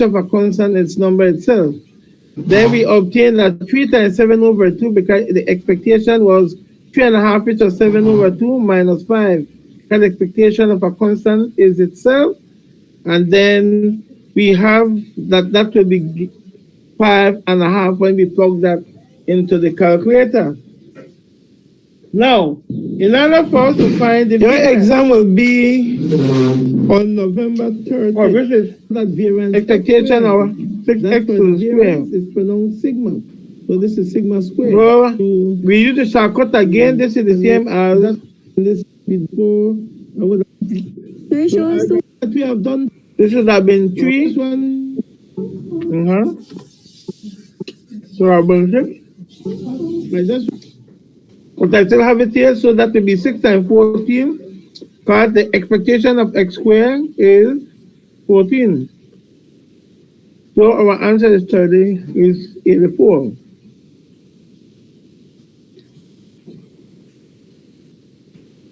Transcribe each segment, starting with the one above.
of a constant its number itself. Then we obtain that 3 times 7 over 2 because the expectation was 3.5, which is 7 over 2 minus 5. Because the expectation of a constant is itself. And then we have that will be 5.5 when we plug that into the calculator. Now, in order for us to find the your exam will be on November 3rd. Or which is that variance expectation of 6x to the square. It's pronounced sigma. So this is sigma squared. So we use the shortcut again. This is the same as this before. So what we have done. This should have been 3. So I've been 6. Like this. But I still have it here, so that will be 6 times 14, because the expectation of x squared is 14. So our answer is 84.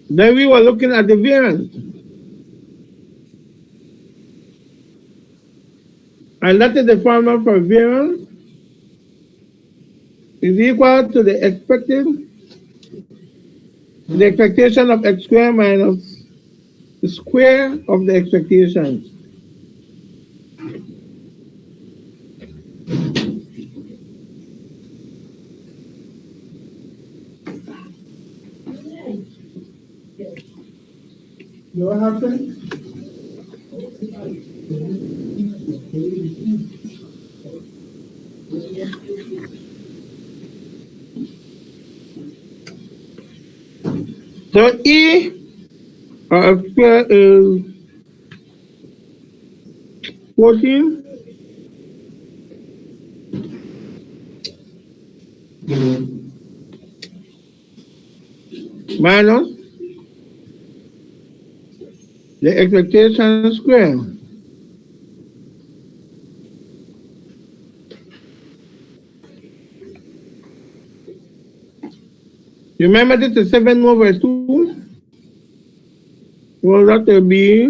Then we were looking at the variance. And that is the formula for variance is equal to the expectation of x squared minus the square of the expectation. What happened? So E of x squared is 14. Minus the expectation square. Remember this is 7 over 2. Well, that will be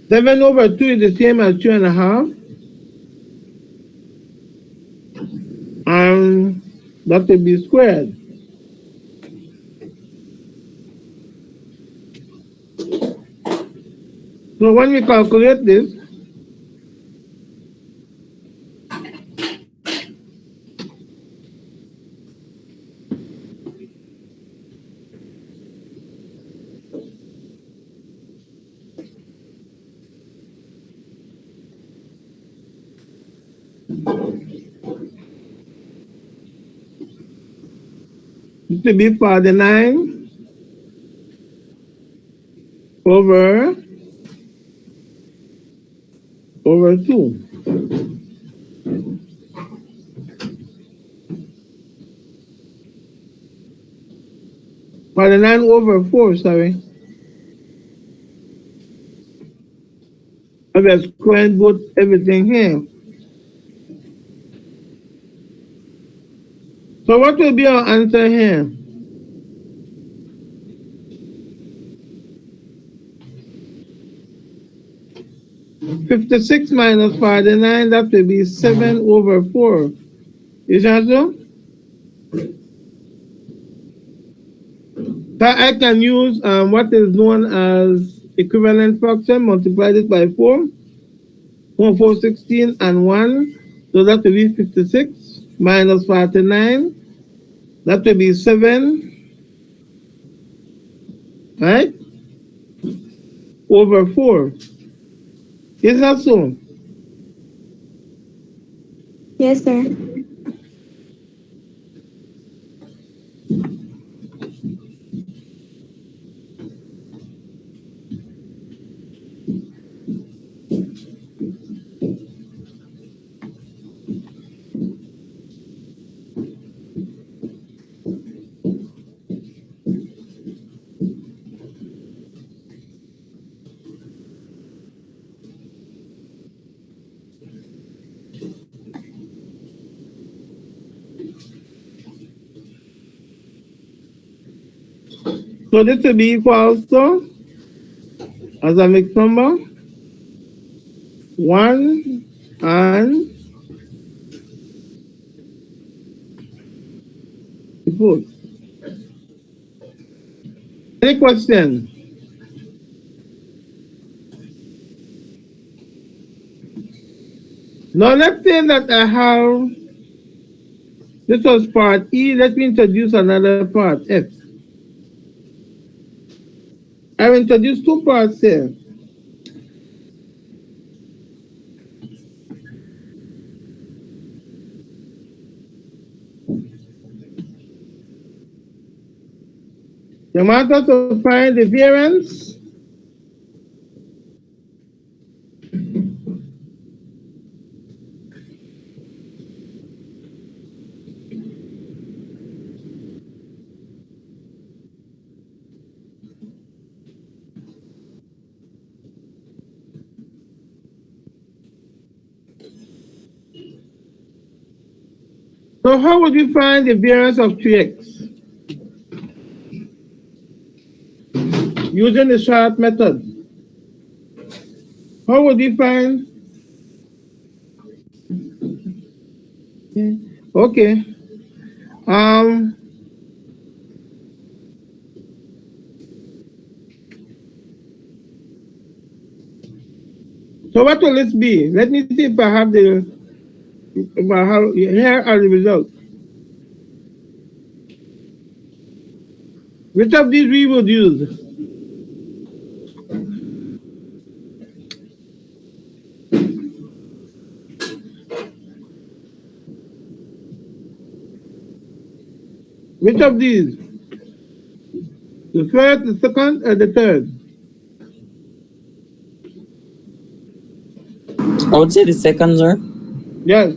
7 over 2 is the same as 2.5. And that will be squared. So when we calculate this, it will be 49 over 2. For the 9 over 4, sorry. I will square both everything here. So what will be our answer here? $56 minus 49, that will be 7 over 4. Is that so? So I can use what is known as equivalent fraction, multiply it by 4. 1, 4, 16, and 1. So that will be 56 minus 49. That will be 7. Right? Over 4. Is that so? Yes, sir. So this will be equals to, as a mixed number, 1 and both. Any question? Now let's say that I have, this was part E, let me introduce another part, F. I've introduced two parts here. You want us to find the variance So how would we find the variance of 3x? Using the short method. How would we find? Okay. So what will this be? Let me see if I have the, here are the results. Which of these we would use? Which of these? The first, the second, or the third? I would say the second, sir. Yes.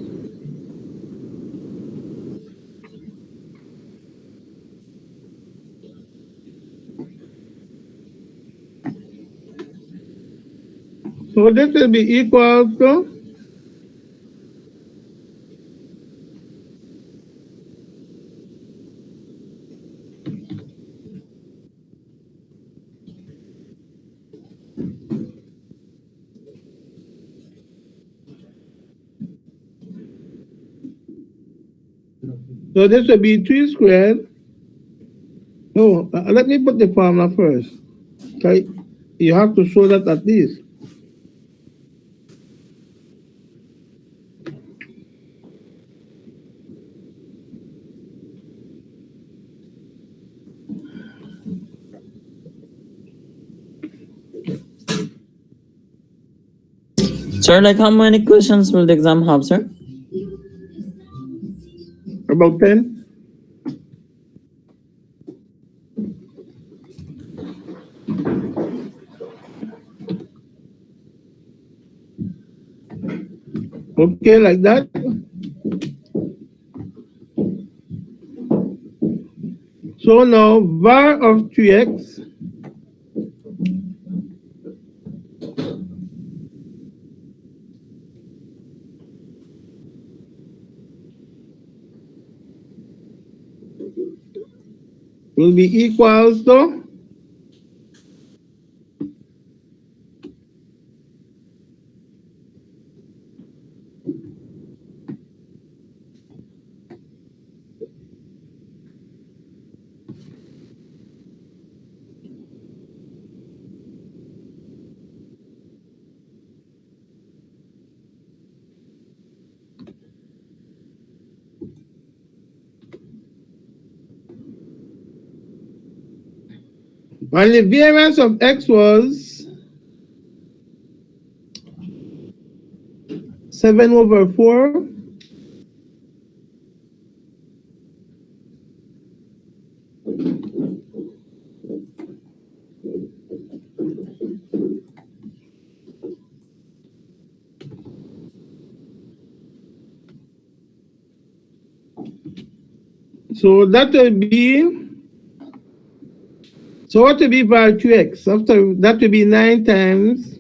So this will be equal to, so this will be 3 squared. No, let me put the formula first. Okay, you have to show that at least. Sir, like how many questions will the exam have, sir? About 10. Okay, like that. So now var of 3x will be equals to and the variance of x was 7/4. So that will be, so what will be var 2x? After that will be 9 times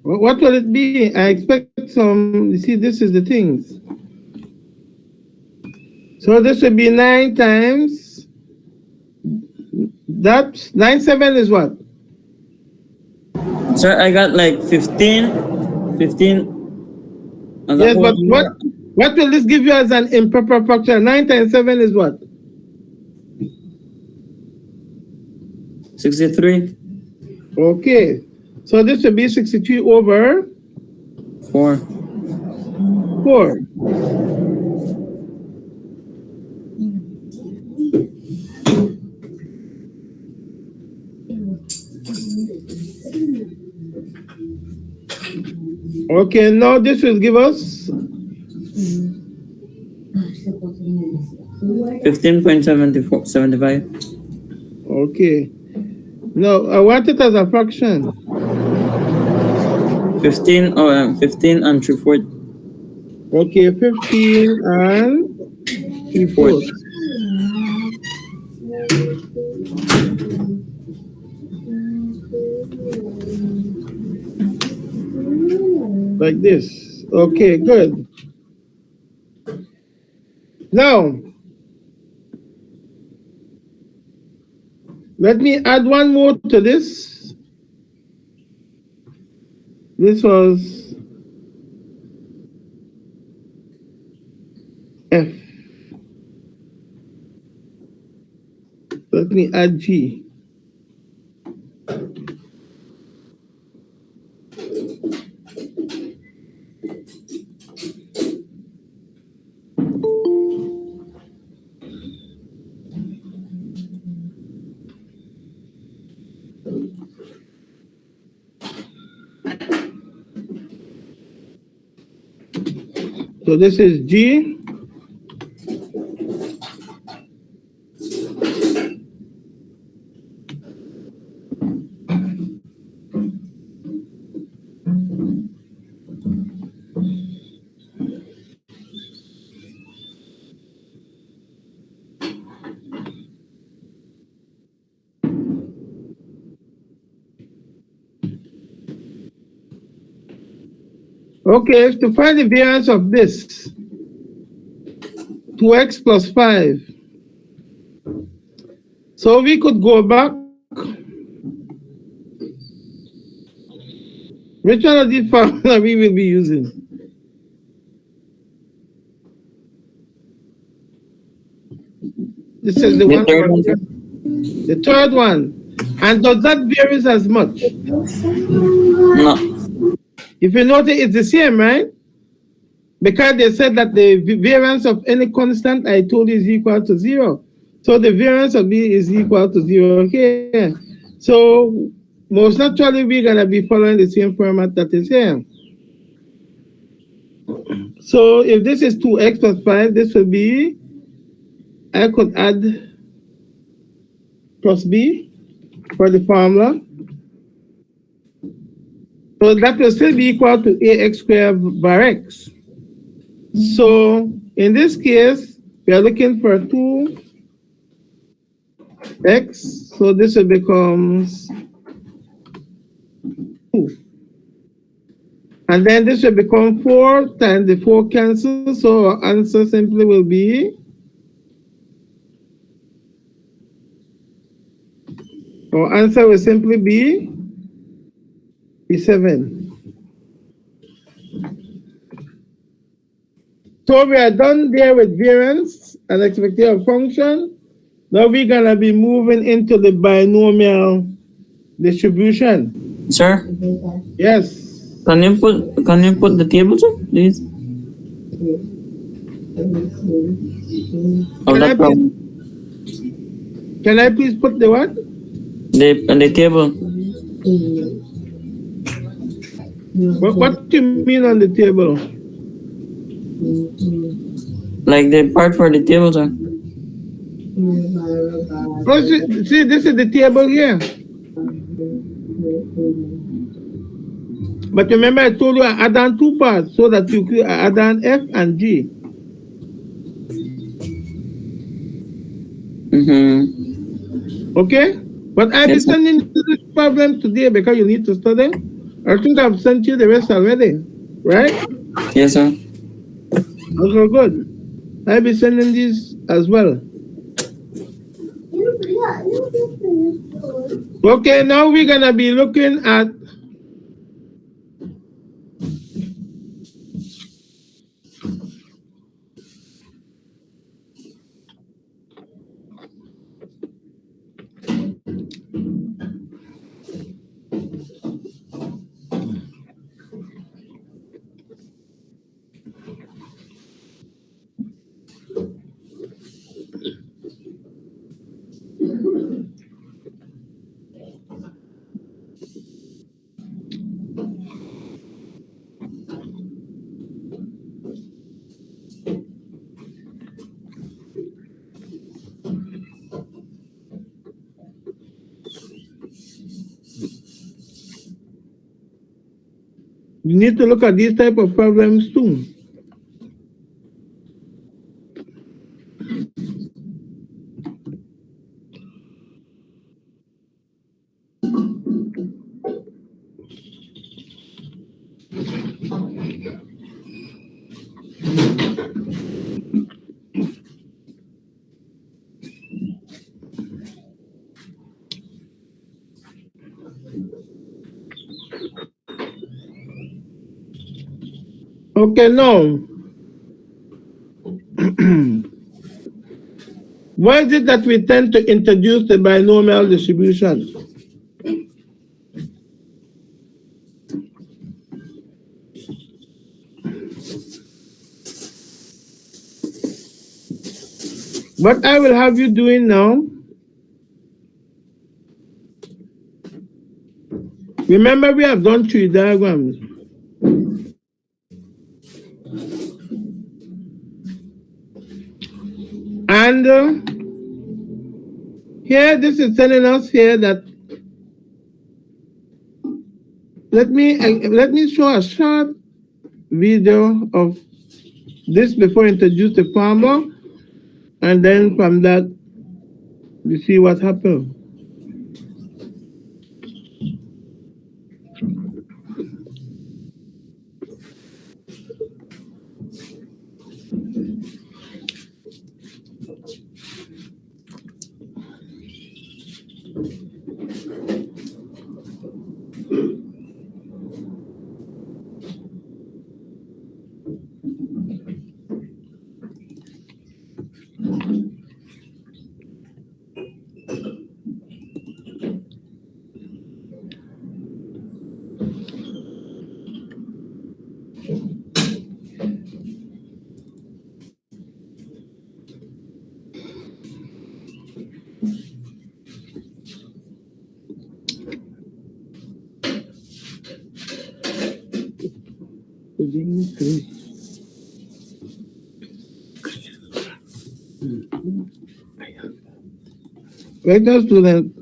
What will it be? I expect some, you see, this is the things. So this would be 9 times, that 97 is what? Sir, I got like 15. 15 as a Yes, whole but number. what will this give you as an improper fraction? 9 times 7 is what? 63. Okay. So this will be 63 over 4. 4. Okay, now this will give us 15.75. okay. No, I want it as a fraction. 15 and 3/4. Okay, 15 and 3/4. Like this. Okay, good. Now, let me add one more to this. This was F. Let me add G. So this is G. Okay, to find the variance of this, 2x plus 5. So we could go back. Which one of these formulas we will be using? This is the one. third one, sir. The third one. And does that vary as much? No. If you notice, it's the same, right? Because they said that the variance of any constant I told you is equal to 0. So the variance of B is equal to 0 here. So most naturally, we're going to be following the same format that is here. So if this is 2x plus 5, this will be, I could add plus B for the formula. So that will still be equal to ax squared bar x. So in this case, we are looking for 2x. So this will become 2. And then this will become 4 times the 4 cancels. So our answer simply will be be 7. So we are done there with variance and expected function. Now we're gonna be moving into the binomial distribution. Sir, Yes. can you put the table, sir, please? Of that problem. Can I please put the what? The table. What do you mean on the table? Like the part for the table, sir. Oh, see, this is the table here. But remember, I told you I add on 2 parts so that you could add on F and G. Okay? But I'll be sending you this problem today because you need to study. I think I've sent you the rest already, right? Yes, sir. Okay, good. I'll be sending these as well. Okay, now we're gonna be looking at you need to look at these type of problems too. Okay, now why is it that we tend to introduce the binomial distribution? What I will have you doing now, remember we have done tree diagrams. And here, this is telling us here that let me show a short video of this before I introduce the farmer, and then from that you see what happened. Right now, student,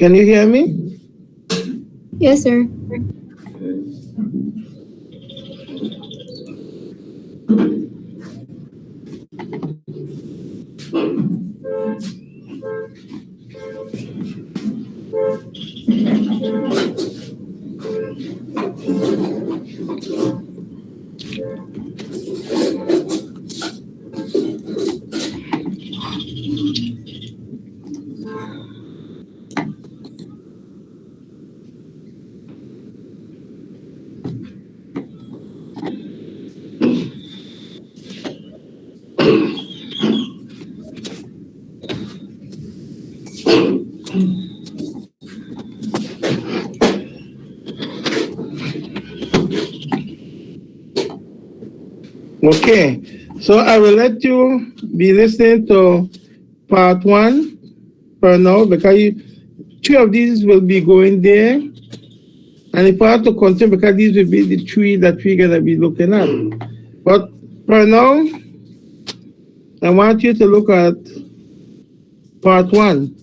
Can you hear me? Yes, sir. Okay, so I will let you be listening to part 1 for now, because 3 of these will be going there. And if I have to continue, because these will be the 3 that we're going to be looking at. But for now, I want you to look at part 1.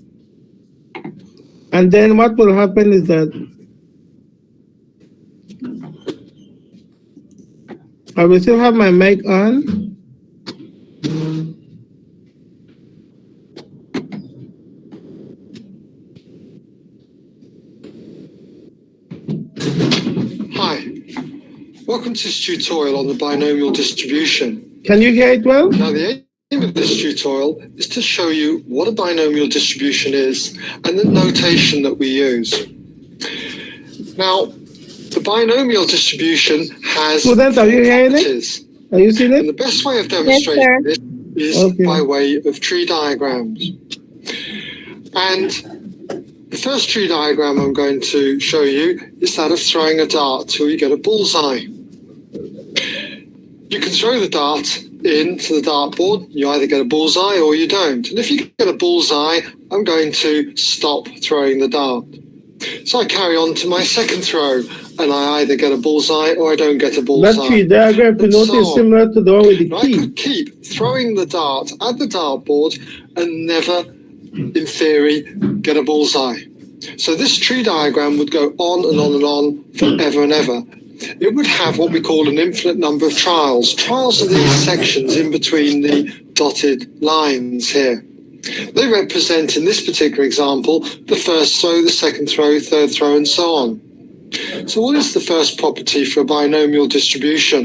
And then what will happen is that I will still have my mic on. Hi, welcome to this tutorial on the binomial distribution. Can you hear it well? Now the aim of this tutorial is to show you what a binomial distribution is and the notation that we use. Now, the binomial distribution has Students, are you hearing it? properties. Are you seeing And it? the best way of demonstrating this is Okay. by way of tree diagrams. And the first tree diagram I'm going to show you is that of throwing a dart till you get a bullseye. You can throw the dart into the dartboard, you either get a bullseye or you don't. And if you get a bullseye, I'm going to stop throwing the dart. So I carry on to my second throw, and I either get a bullseye or I don't get a bullseye. That tree diagram, if you And notice, so is on. similar to the one with the Now, I key. could keep throwing the dart at the dartboard and never, in theory, get a bullseye. So this tree diagram would go on and on and on forever and ever. It would have what we call an infinite number of trials. Trials are these sections in between the dotted lines here. They represent, in this particular example, the first throw, the second throw, third throw, and so on. So what is the first property for a binomial distribution?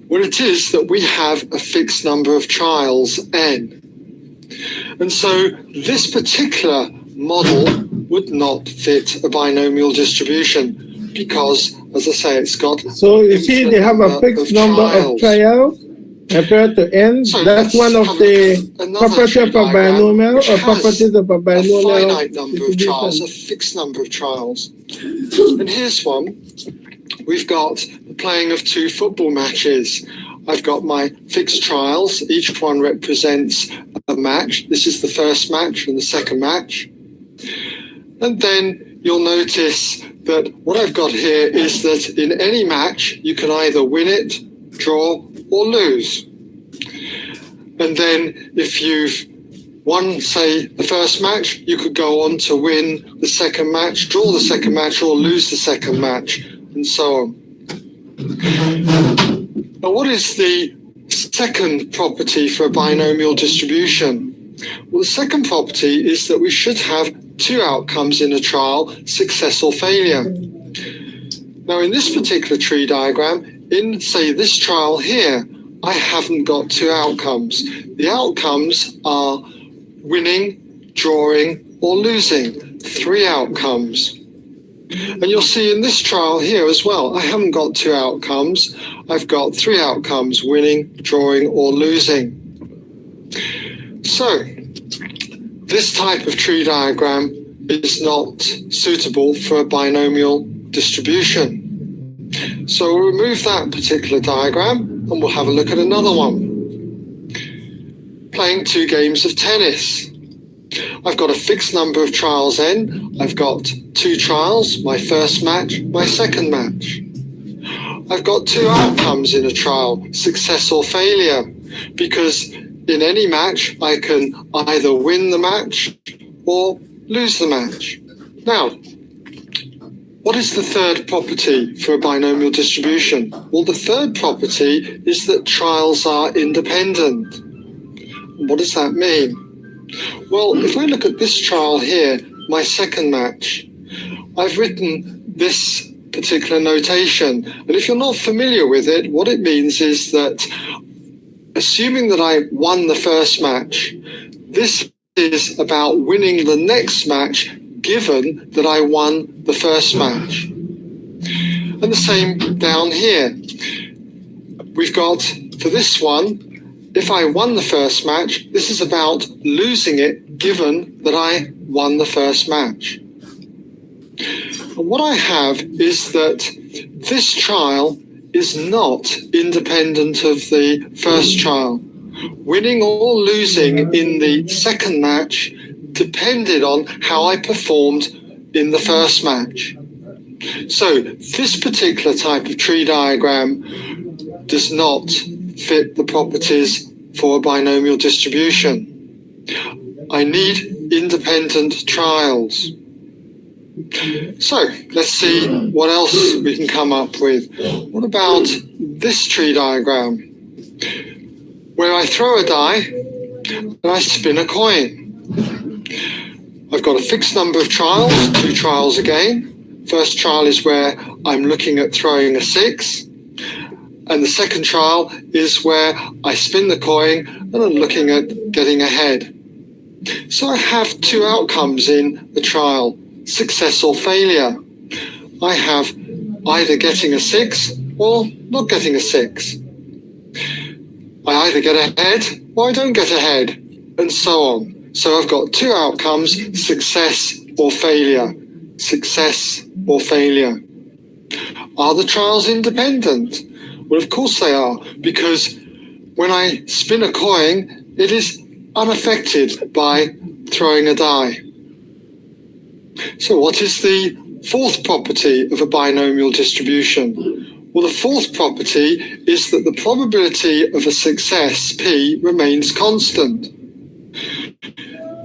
Well, it is that we have a fixed number of trials, n. And so this particular model would not fit a binomial distribution because, as I say, it's got... So you see, they have a fixed number of trials compared to n. So That's one of the properties of a binomial, or properties of a a binomial finite number of trials, a distribution. fixed number of trials. And here's one. We've got the playing of 2 football matches. I've got my fixed trials. Each one represents a match. This is the first match and the second match. And then you'll notice that what I've got here is that in any match, you can either win it, draw, or lose. And then if you've won, say, the first match, you could go on to win the second match, draw the second match, or lose the second match, and so on. Now, what is the second property for a binomial distribution? Well, the second property is that we should have 2 outcomes in a trial, success or failure. Now, in this particular tree diagram, in, say, this trial here, I haven't got 2 outcomes. The outcomes are winning, drawing, or losing. 3 outcomes. And you'll see in this trial here as well, I haven't got 2 outcomes. I've got 3 outcomes, winning, drawing, or losing. So, this type of tree diagram is not suitable for a binomial distribution. So we'll remove that particular diagram and we'll have a look at another one. Playing 2 games of tennis. I've got a fixed number of trials n. I've got 2 trials, my first match, my second match. I've got 2 outcomes in a trial, success or failure, because in any match I can either win the match or lose the match. Now, what is the third property for a binomial distribution? Well, the third property is that trials are independent. What does that mean? Well, if I look at this trial here, my second match, I've written this particular notation. And if you're not familiar with it, what it means is that assuming that I won the first match, this is about winning the next match given that I won the first match. And the same down here. We've got, for this one, if I won the first match, this is about losing it given that I won the first match. And what I have is that this trial is not independent of the first trial. Winning or losing in the second match depended on how I performed in the first match. So this particular type of tree diagram does not fit the properties for a binomial distribution. I need independent trials. So let's see what else we can come up with. What about this tree diagram, where I throw a die and I spin a coin? I've got a fixed number of trials, 2 trials again. First trial is where I'm looking at throwing a 6. And the second trial is where I spin the coin and I'm looking at getting ahead. So I have 2 outcomes in the trial, success or failure. I have either getting a 6 or not getting a 6. I either get ahead or I don't get ahead, and so on. So I've got 2 outcomes, success or failure. Success or failure. Are the trials independent? Well, of course they are, because when I spin a coin, it is unaffected by throwing a die. So what is the fourth property of a binomial distribution? Well, the fourth property is that the probability of a success, P, remains constant.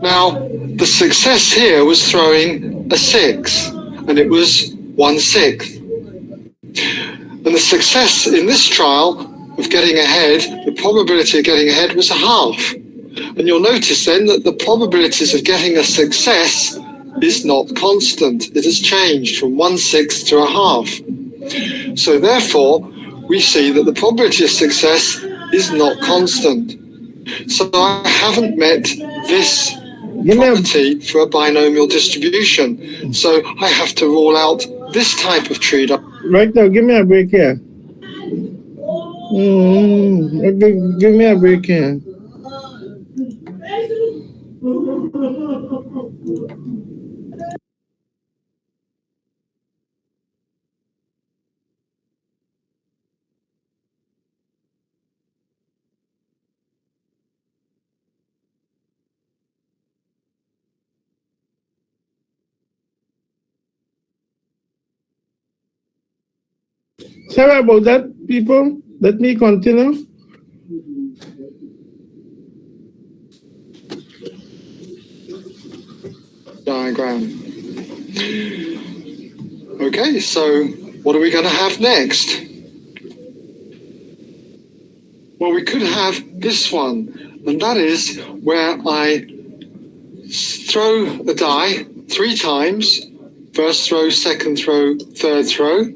Now, the success here was throwing a 6, and it was 1/6. And the success in this trial of getting ahead, the probability of getting ahead was a half. And you'll notice then that the probabilities of getting a success is not constant. It has changed from 1/6 to a half. So therefore, we see that the probability of success is not constant. So I haven't met this property for a binomial distribution. So I have to rule out this type of tree. Right now, give me a break here. Give me a break here. Sorry about that, people. Let me continue. Diagram. Okay, so what are we going to have next? Well, we could have this one, and that is where I throw a die 3 times. First throw, second throw, third throw.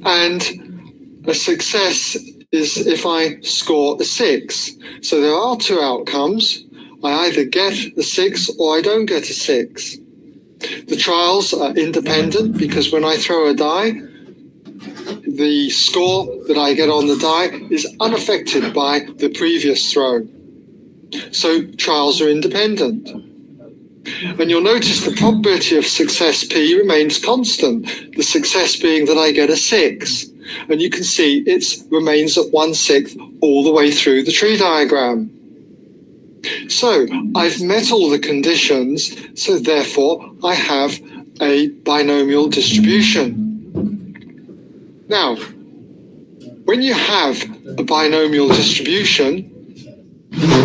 And a success is if I score a 6. So there are 2 outcomes. I either get a 6 or I don't get a 6. The trials are independent because when I throw a die, the score that I get on the die is unaffected by the previous throw. So trials are independent. And you'll notice the probability of success P remains constant, the success being that I get a 6. And you can see it remains at 1/6 all the way through the tree diagram. So I've met all the conditions, so therefore I have a binomial distribution. Now, when you have a binomial distribution,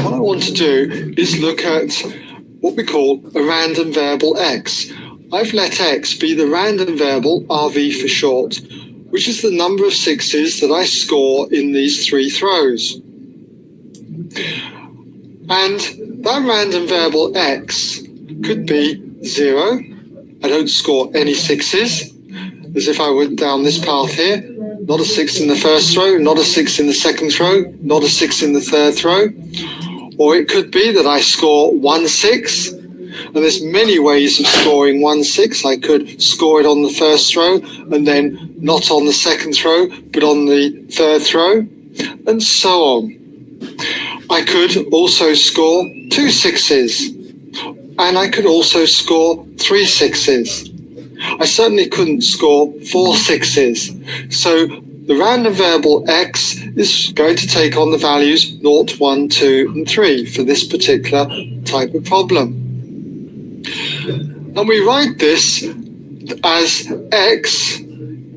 what I want to do is look at what we call a random variable x. I've let x be the random variable, RV for short, which is the number of sixes that I score in these 3 throws. And that random variable x could be 0. I don't score any sixes, as if I went down this path here. Not a 6 in the first row, not a 6 in the second row, not a 6 in the third row. Or it could be that I score 1 6. And there's many ways of scoring 1 6. I could score it on the first row and then not on the second row, but on the third row, and so on. I could also score 2 6s, and I could also score 3 6s. I certainly couldn't score 4 6s. So the random variable x is going to take on the values 0, 1, 2, and 3 for this particular type of problem. And we write this as x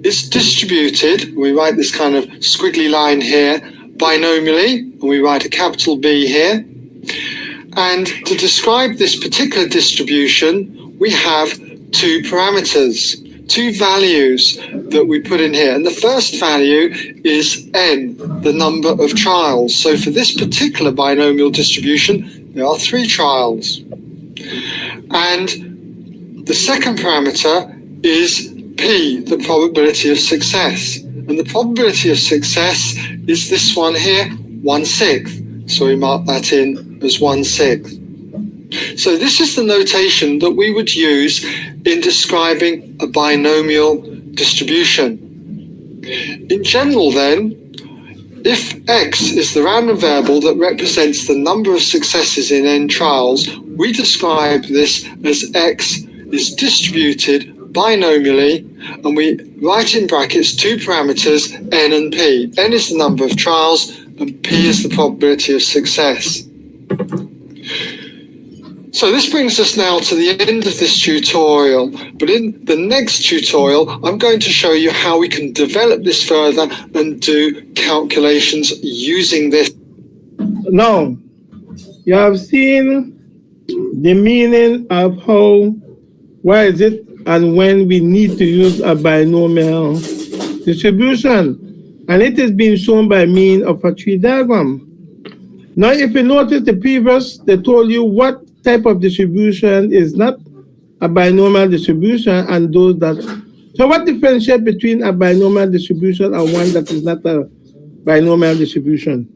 is distributed. We write this kind of squiggly line here binomially, and we write a capital B here. And to describe this particular distribution, we have 2 parameters, 2 values that we put in here. And the first value is n, the number of trials. So for this particular binomial distribution, there are 3 trials. And the second parameter is p, the probability of success. And the probability of success is this one here, 1/6. So we mark that in as 1/6. So this is the notation that we would use in describing a binomial distribution. In general then, if x is the random variable that represents the number of successes in n trials, we describe this as x is distributed binomially, and we write in brackets 2 parameters, n and p. N is the number of trials, and p is the probability of success. So this brings us now to the end of this tutorial, but in the next tutorial, I'm going to show you how we can develop this further and do calculations using this. Now, you have seen the meaning of how, why is it, and when we need to use a binomial distribution. And it is being shown by means of a tree diagram. Now, if you notice the previous, they told you what type of distribution is not a binomial distribution and those that. So what differentiates between a binomial distribution and one that is not a binomial distribution?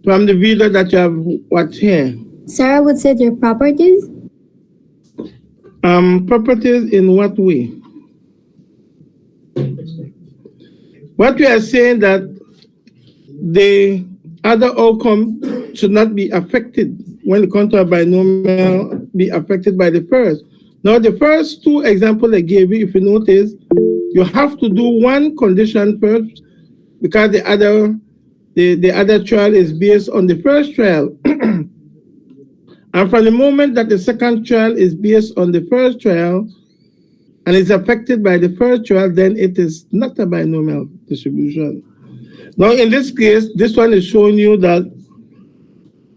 From the video that you have watched here. Sarah would say their properties. Properties in what way? What we are saying that the other outcome should not be affected when it comes to a binomial, be affected by the first. Now, the first 2 examples I gave you, if you notice, you have to do one condition first because the other trial is based on the first trial. And from the moment that the second trial is based on the first trial and is affected by the first trial, then it is not a binomial distribution. Now, in this case, this one is showing you that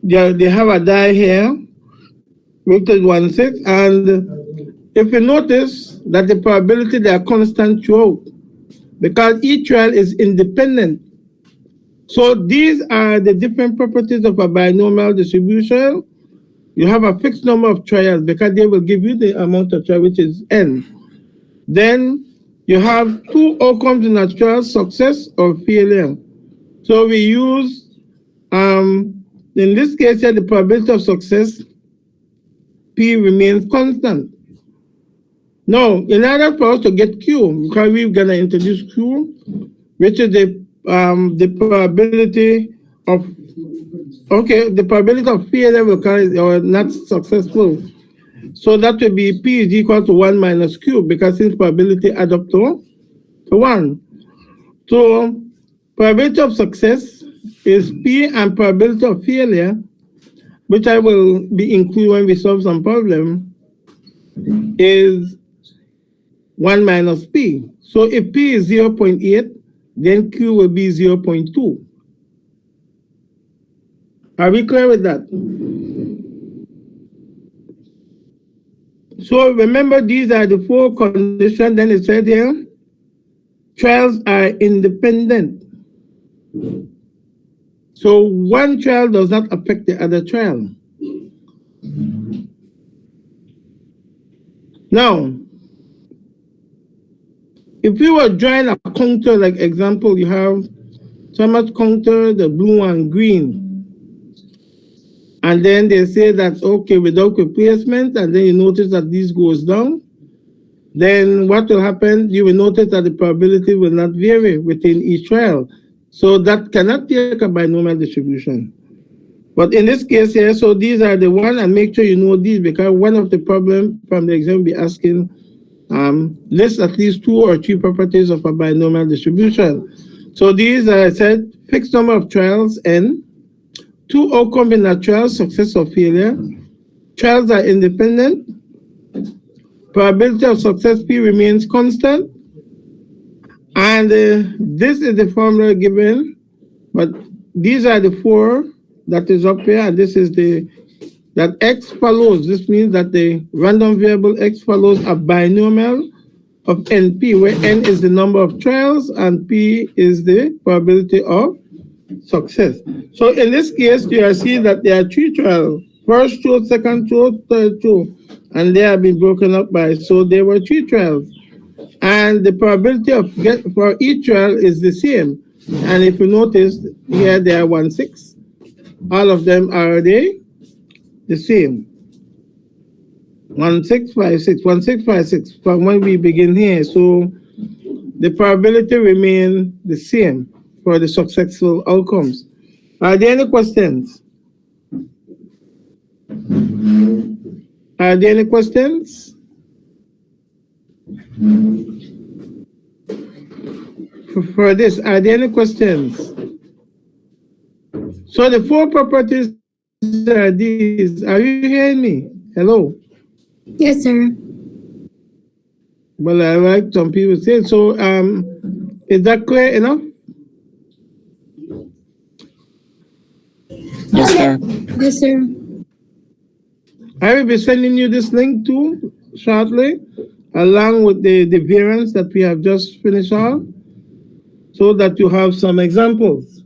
they have a die here, which is 1/6, and if you notice that the probability they are constant throughout, because each trial is independent. So these are the different properties of a binomial distribution. You have a fixed number of trials because they will give you the amount of trial, which is n. Then you have 2 outcomes in a trial, success or failure. So we use, in this case here, the probability of success, P remains constant. Now, in order for us to get Q, because we're gonna introduce Q, which is the probability of, the probability of failure will carry or not successful. So that will be P is equal to 1 minus Q, because since probability add up to 1. So probability of success is P, and probability of failure, which I will be including when we solve some problem, is 1 minus P. So if P is 0.8, then Q will be 0.2. Are we clear with that? So remember, these are the four conditions. Then it said here, trials are independent. So one trial does not affect the other trial. Now, if you were drawing a counter, like example, you have so much counter, the blue and green. And then they say that, okay, without replacement, and then you notice that this goes down, then what will happen? You will notice that the probability will not vary within each trial. So that cannot take a binomial distribution. But in this case here, so these are the one, and make sure you know these, because one of the problems from the exam will be asking, list at least 2 or 3 properties of a binomial distribution. So these are, I said, fixed number of trials, N, 2 outcomes in a trial, success or failure. Trials are independent. Probability of success P remains constant. And this is the formula given, but these are the 4 that is up here, and this is that X follows. This means that the random variable X follows a binomial of NP, where N is the number of trials and P is the probability of success. So in this case, you are seeing that there are 3 trials. First trial, second trial, third trial, and they have been broken up by, so there were 3 trials. And the probability of for each trial is the same. And if you notice, here there are 1/6. All of them are the same. 1/656, 1/656 from when we begin here. So the probability remain the same for the successful outcomes. Are there any questions? Are there any questions? For this, are there any questions? So the 4 properties are these. Are you hearing me? Hello? Yes, sir. Well, I like some people say so. Is that clear enough? Yes, sir. Yes, sir. I will be sending you this link too shortly, along with the variants that we have just finished off, so that you have some examples.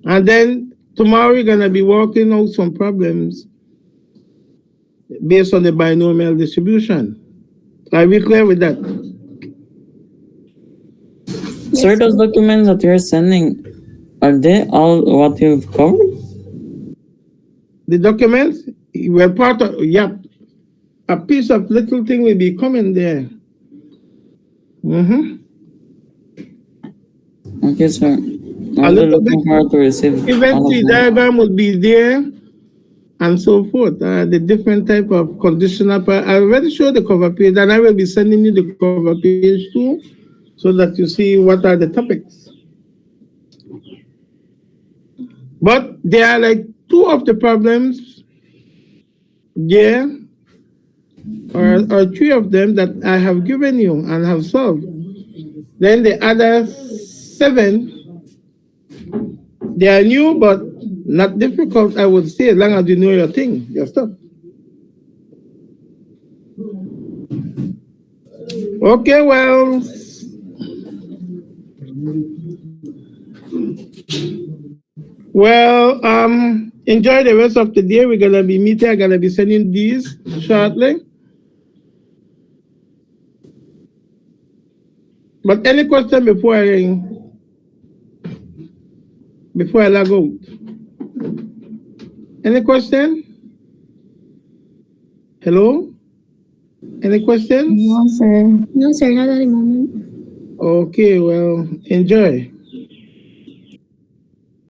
And then tomorrow we're going to be working out some problems based on the binomial distribution. Are we clear with that? Sir, those documents that you're sending, are they all what you've covered? The documents were part of, a piece of little thing will be coming there. Okay, sir. I'll be looking forward to receive. Eventually, diagram will be there, and so forth. The different type of conditional. I already showed the cover page, and I will be sending you the cover page too, so that you see what are the topics. But there are like 2 of the problems there, or 3 of them that I have given you and have solved. Then the other 7, they are new but not difficult, I would say, as long as you know your thing, your stuff. Okay, well, enjoy the rest of the day. We're gonna be meeting. I'm gonna be sending these shortly. But any question before I log out? Any question? Hello? Any questions? No, sir. No, sir, not at the moment. Okay, well, enjoy.